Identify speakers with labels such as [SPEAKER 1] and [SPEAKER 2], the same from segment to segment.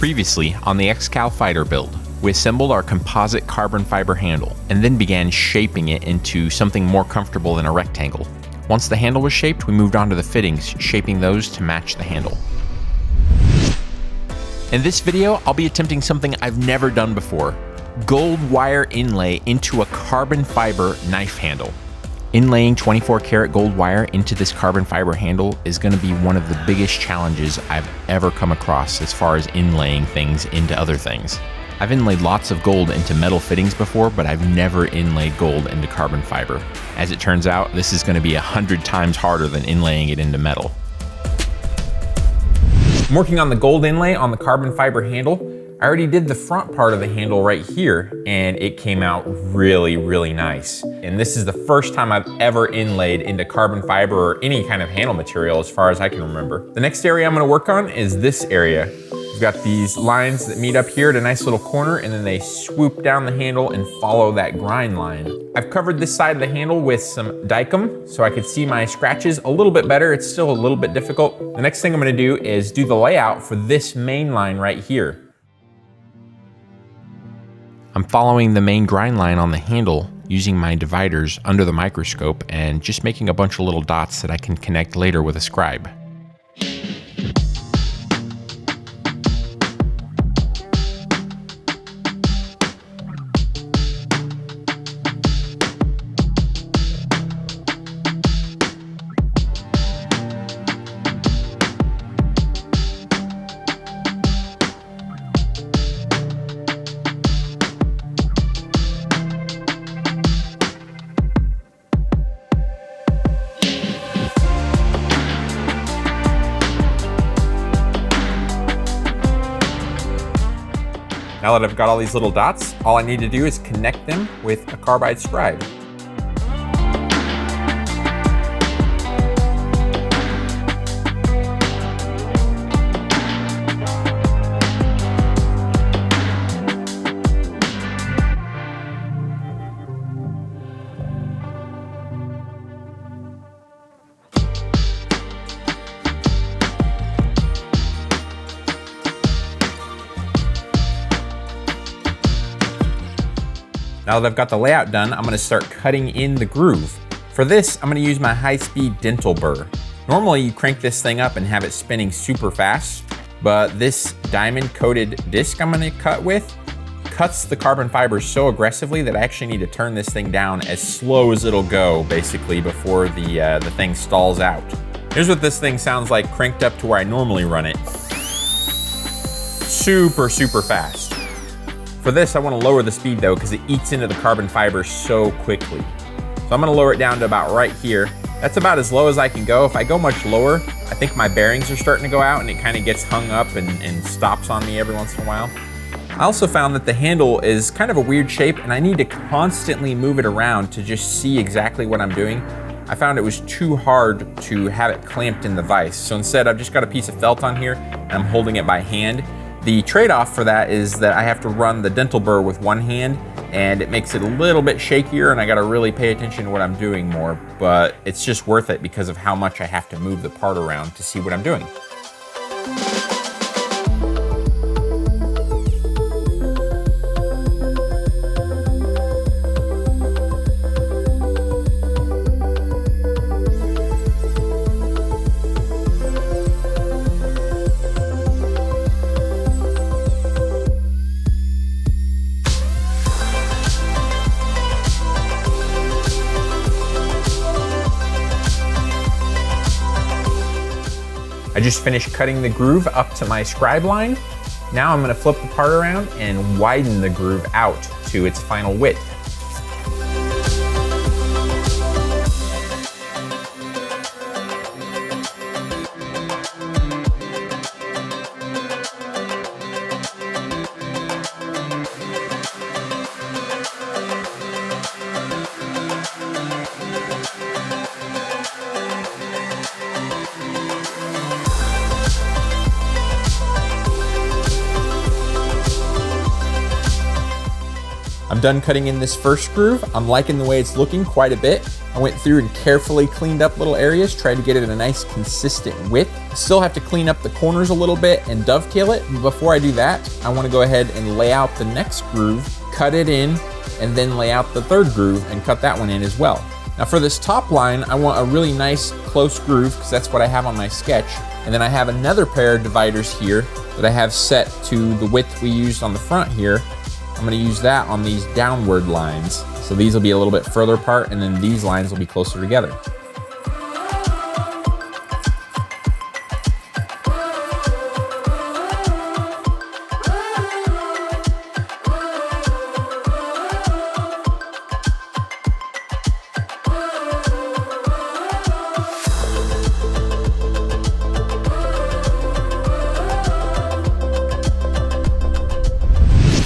[SPEAKER 1] Previously on the XCAL fighter build, we assembled our composite carbon fiber handle and then began shaping it into something more comfortable than a rectangle. Once the handle was shaped, we moved on to the fittings, shaping those to match the handle. In this video, I'll be attempting something I've never done before: gold wire inlay into a carbon fiber knife handle. Inlaying 24 karat gold wire into this carbon fiber handle is going to be one of the biggest challenges I've ever come across as far as inlaying things into other things. I've inlaid lots of gold into metal fittings before, but I've never inlaid gold into carbon fiber. As it turns out, this is going to be 100 times harder than inlaying it into metal. I'm working on the gold inlay on the carbon fiber handle. I already did the front part of the handle right here, and it came out really, really nice. And this is the first time I've ever inlaid into carbon fiber or any kind of handle material as far as I can remember. The next area I'm gonna work on is this area. We've got these lines that meet up here at a nice little corner, and then they swoop down the handle and follow that grind line. I've covered this side of the handle with some Dykem so I could see my scratches a little bit better. It's still a little bit difficult. The next thing I'm gonna do is do the layout for this main line right here. I'm following the main grind line on the handle using my dividers under the microscope and just making a bunch of little dots that I can connect later with a scribe. Now that I've got all these little dots, all I need to do is connect them with a carbide scribe. Now that I've got the layout done, I'm gonna start cutting in the groove. For this, I'm gonna use my high-speed dental burr. Normally you crank this thing up and have it spinning super fast, but this diamond-coated disc I'm gonna cut with cuts the carbon fibers so aggressively that I actually need to turn this thing down as slow as it'll go, basically, before the thing stalls out. Here's what this thing sounds like cranked up to where I normally run it. Super, super fast. For this, I want to lower the speed though, because it eats into the carbon fiber so quickly. So I'm going to lower it down to about right here. That's about as low as I can go. If I go much lower, I think my bearings are starting to go out and it kind of gets hung up and stops on me every once in a while. I also found that the handle is kind of a weird shape and I need to constantly move it around to just see exactly what I'm doing. I found it was too hard to have it clamped in the vise. So instead, I've just got a piece of felt on here and I'm holding it by hand. The trade-off for that is that I have to run the dental burr with one hand and it makes it a little bit shakier and I gotta really pay attention to what I'm doing more, but it's just worth it because of how much I have to move the part around to see what I'm doing. I just finished cutting the groove up to my scribe line. Now I'm gonna flip the part around and widen the groove out to its final width. I'm done cutting in this first groove. I'm liking the way it's looking quite a bit. I went through and carefully cleaned up little areas, tried to get it a nice consistent width. I still have to clean up the corners a little bit and dovetail it. But before I do that, I want to go ahead and lay out the next groove, cut it in, and then lay out the third groove and cut that one in as well. Now for this top line, I want a really nice close groove because that's what I have on my sketch. And then I have another pair of dividers here that I have set to the width we used on the front here. I'm going to use that on these downward lines. So these will be a little bit further apart, and then these lines will be closer together.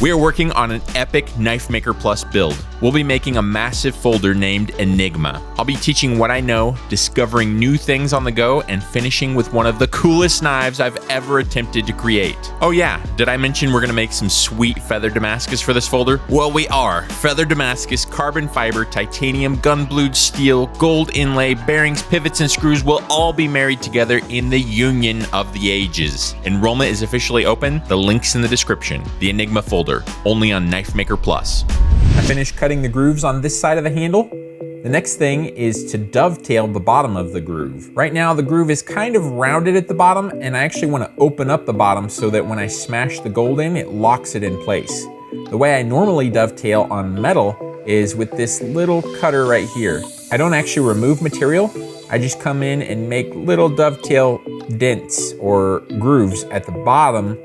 [SPEAKER 1] We are working on an epic Knifemaker Plus build. We'll be making a massive folder named Enigma. I'll be teaching what I know, discovering new things on the go, and finishing with one of the coolest knives I've ever attempted to create. Oh yeah, did I mention we're gonna make some sweet feather Damascus for this folder? Well, we are. Feather Damascus, carbon fiber, titanium, gun-blued steel, gold inlay, bearings, pivots, and screws will all be married together in the union of the ages. Enrollment is officially open. The link's in the description. The Enigma folder, only on Knifemaker Plus. I finished cutting the grooves on this side of the handle. The next thing is to dovetail the bottom of the groove. Right now the groove is kind of rounded at the bottom, and I actually want to open up the bottom so that when I smash the gold in, it locks it in place. The way I normally dovetail on metal is with this little cutter right here. I don't actually remove material. I just come in and make little dovetail dents or grooves at the bottom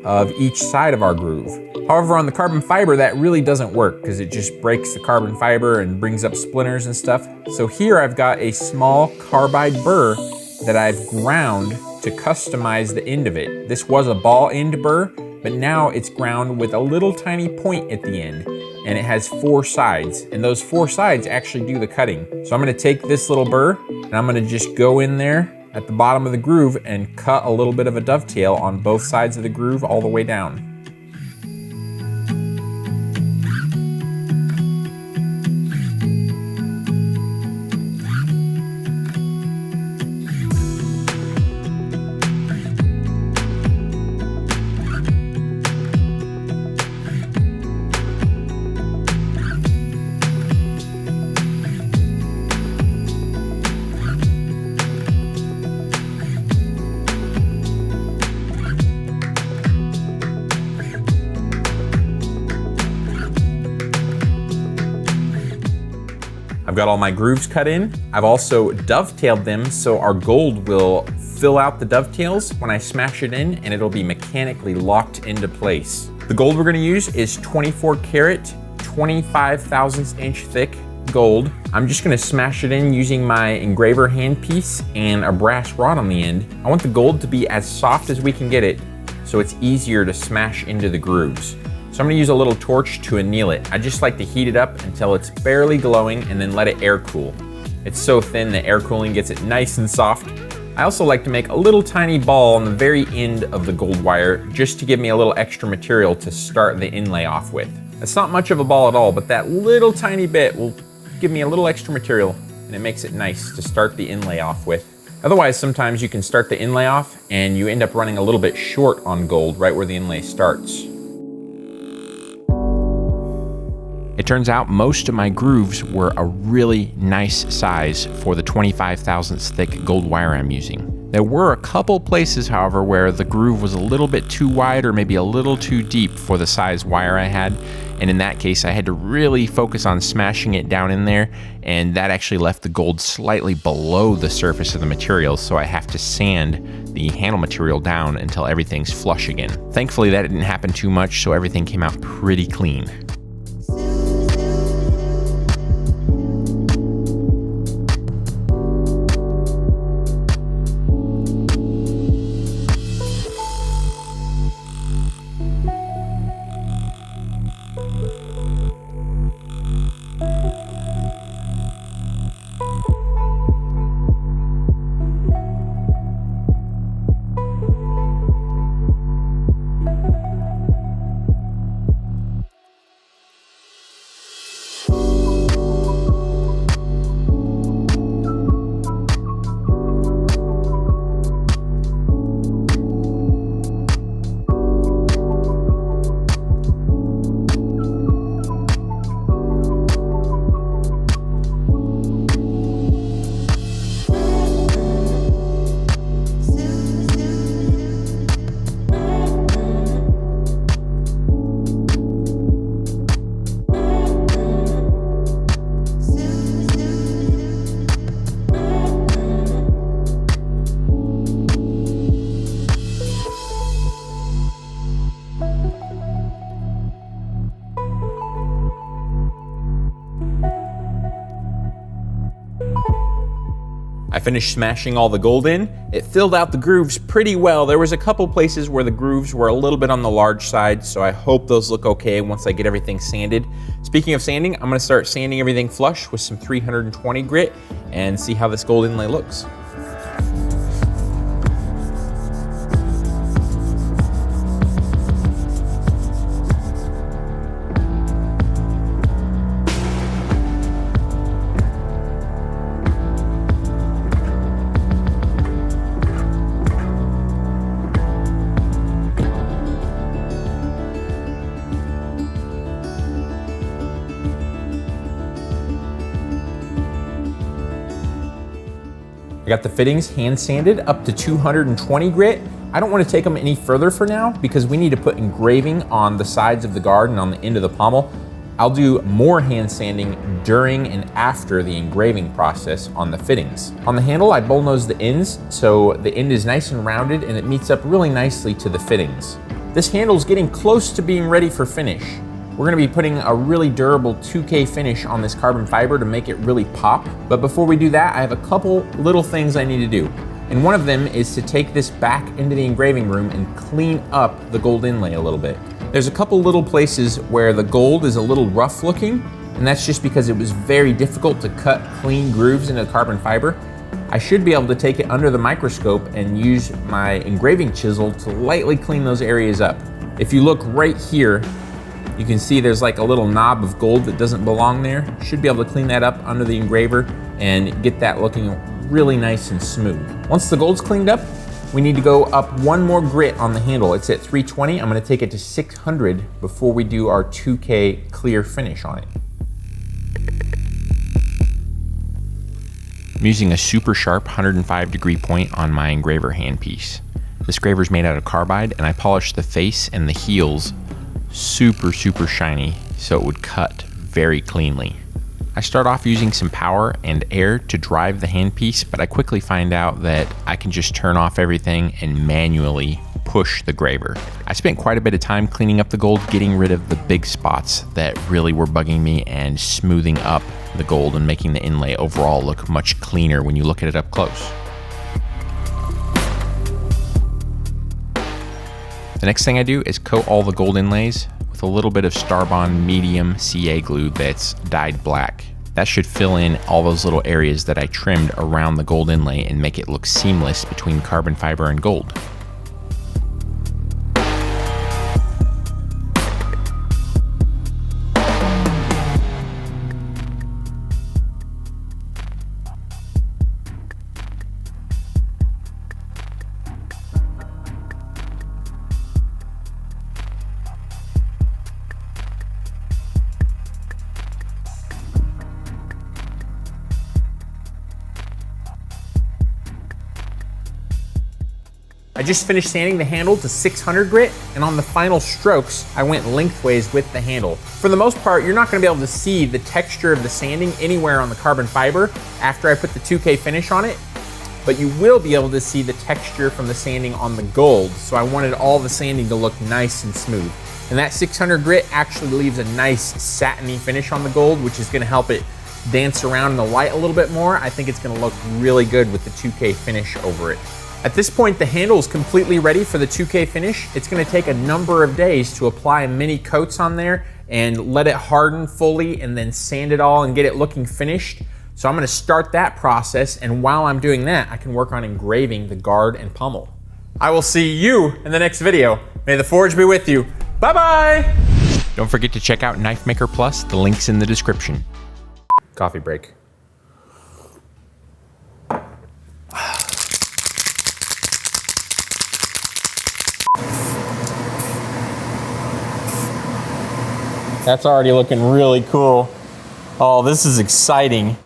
[SPEAKER 1] of each side of our groove. However, on the carbon fiber, that really doesn't work because it just breaks the carbon fiber and brings up splinters and stuff. So here I've got a small carbide burr that I've ground to customize the end of it. This was a ball end burr, but now it's ground with a little tiny point at the end, and it has 4 sides, and those 4 sides actually do the cutting. So I'm gonna take this little burr and I'm gonna just go in there at the bottom of the groove and cut a little bit of a dovetail on both sides of the groove all the way down. I've got all my grooves cut in. I've also dovetailed them so our gold will fill out the dovetails when I smash it in, and it'll be mechanically locked into place. The gold we're gonna use is 24 karat, 25 thousandths inch thick gold. I'm just gonna smash it in using my engraver handpiece and a brass rod on the end. I want the gold to be as soft as we can get it so it's easier to smash into the grooves. So I'm gonna use a little torch to anneal it. I just like to heat it up until it's barely glowing and then let it air cool. It's so thin that air cooling gets it nice and soft. I also like to make a little tiny ball on the very end of the gold wire just to give me a little extra material to start the inlay off with. It's not much of a ball at all, but that little tiny bit will give me a little extra material, and it makes it nice to start the inlay off with. Otherwise, sometimes you can start the inlay off and you end up running a little bit short on gold right where the inlay starts. It turns out most of my grooves were a really nice size for the 25 thousandths thick gold wire I'm using. There were a couple places, however, where the groove was a little bit too wide or maybe a little too deep for the size wire I had. And in that case, I had to really focus on smashing it down in there, and that actually left the gold slightly below the surface of the material, so I have to sand the handle material down until everything's flush again. Thankfully, that didn't happen too much, so everything came out pretty clean. finished smashing all the gold in, it filled out the grooves pretty well. There was a couple places where the grooves were a little bit on the large side, so I hope those look okay once I get everything sanded. Speaking of sanding, I'm gonna start sanding everything flush with some 320 grit and see how this gold inlay looks. I got the fittings hand sanded up to 220 grit. I don't want to take them any further for now because we need to put engraving on the sides of the guard and on the end of the pommel. I'll do more hand sanding during and after the engraving process on the fittings. On the handle, I bullnose the ends so the end is nice and rounded and it meets up really nicely to the fittings. This handle's getting close to being ready for finish. We're gonna be putting a really durable 2K finish on this carbon fiber to make it really pop. But before we do that, I have a couple little things I need to do. And one of them is to take this back into the engraving room and clean up the gold inlay a little bit. There's a couple little places where the gold is a little rough looking, and that's just because it was very difficult to cut clean grooves into the carbon fiber. I should be able to take it under the microscope and use my engraving chisel to lightly clean those areas up. If you look right here, you can see there's like a little knob of gold that doesn't belong there. Should be able to clean that up under the engraver and get that looking really nice and smooth. Once the gold's cleaned up, we need to go up one more grit on the handle. It's at 320. I'm gonna take it to 600 before we do our 2K clear finish on it. I'm using a super sharp 105-degree point on my engraver handpiece. This engraver is made out of carbide, and I polished the face and the heels super shiny so it would cut very cleanly. I start off using some power and air to drive the handpiece, but I quickly find out that I can just turn off everything and manually push the graver. I spent quite a bit of time cleaning up the gold, getting rid of the big spots that really were bugging me and smoothing up the gold and making the inlay overall look much cleaner when you look at it up close. The next thing I do is coat all the gold inlays with a little bit of Starbond medium CA glue that's dyed black. That should fill in all those little areas that I trimmed around the gold inlay and make it look seamless between carbon fiber and gold. I just finished sanding the handle to 600 grit, and on the final strokes, I went lengthways with the handle. For the most part, you're not gonna be able to see the texture of the sanding anywhere on the carbon fiber after I put the 2K finish on it, but you will be able to see the texture from the sanding on the gold, so I wanted all the sanding to look nice and smooth. And that 600 grit actually leaves a nice satiny finish on the gold, which is gonna help it dance around in the light a little bit more. I think it's gonna look really good with the 2K finish over it. At this point, the handle is completely ready for the 2K finish. It's gonna take a number of days to apply many coats on there and let it harden fully and then sand it all and get it looking finished. So I'm gonna start that process, and while I'm doing that, I can work on engraving the guard and pommel. I will see you in the next video. May the forge be with you. Bye-bye! Don't forget to check out Knifemaker Plus, the link's in the description. Coffee break. That's already looking really cool. Oh, this is exciting.